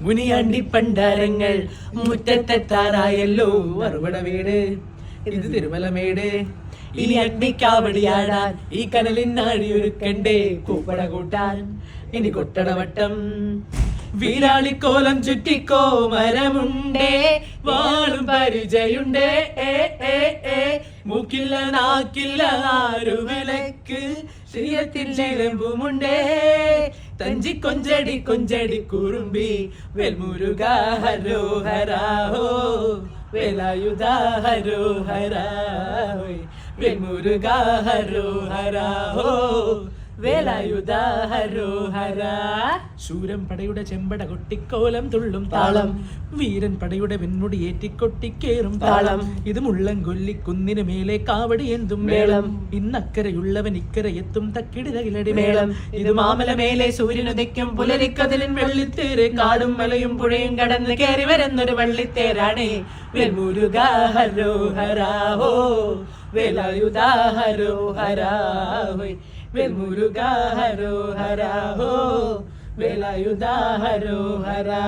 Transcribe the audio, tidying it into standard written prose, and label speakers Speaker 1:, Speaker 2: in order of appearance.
Speaker 1: മുനിയാണ്ടി പണ്ടാരങ്ങൾ മുറ്റത്തെത്താറായല്ലോ മറുപട വീട് ഇത് തിരുമലമേട് ഇനി അഗ്നിക്കാവടിയാടാൻ ഈ കനലിനാടി ഒരുക്കണ്ടേ കൂപ്പട കൂട്ടാൻ ഇനി കൊട്ടടവട്ടം വീരാളിക്കോലം ചുറ്റിക്കോ മരമുണ്ടേ വാളും പരിചയുണ്ടേ മൂക്കില്ല നാക്കില്ല ആരുവിലക്ക് ശ്രീയത്തിൽ ചിലമ്പുമുണ്ടേ തഞ്ചി കൊഞ്ചടി കൊഞ്ചടി കുറുമ്പി വെൽമുരുക ഹരോ ഹരാഹോ വേലായുധ ഹരോ ഹരാഹോ വെൽമുരുക ഹരോ ഹരാഹോ വേലായുധ ഹരോ ഹരാ. ശൂരൻ പടയുടെ ചെമ്പട കൊട്ടിക്കോലം തുള്ളും താളം വീരൻ പടയുടെ വെൺമുടി ഏറ്റിക്കൊട്ടിക്കേറും താളം ഇത് മുള്ളം കൊല്ലിക്കുന്നിന് മേലെ കാവടി എന്തും മേളം ഇന്നക്കരയുള്ളവൻ ഇക്കര എത്തും തക്കിടിതകിലടി മേളം ഇത് മാമല മേലെ സൂര്യനുദിക്കും പുലരിക്കതിലിൻ വെള്ളിത്തേര് കാടും മലയും പുഴയും കടന്ന് കയറി വരുന്നൊരു വള്ളിത്തേരാണേ വെൽമുരുക ഹരോ ഹരാഹോ വേലായുധ ഹരോ ഹരാഹോ വെൽമുരുക ഹരോ ഹരാഹോ വേലായുധ ഹരോ ഹരാ.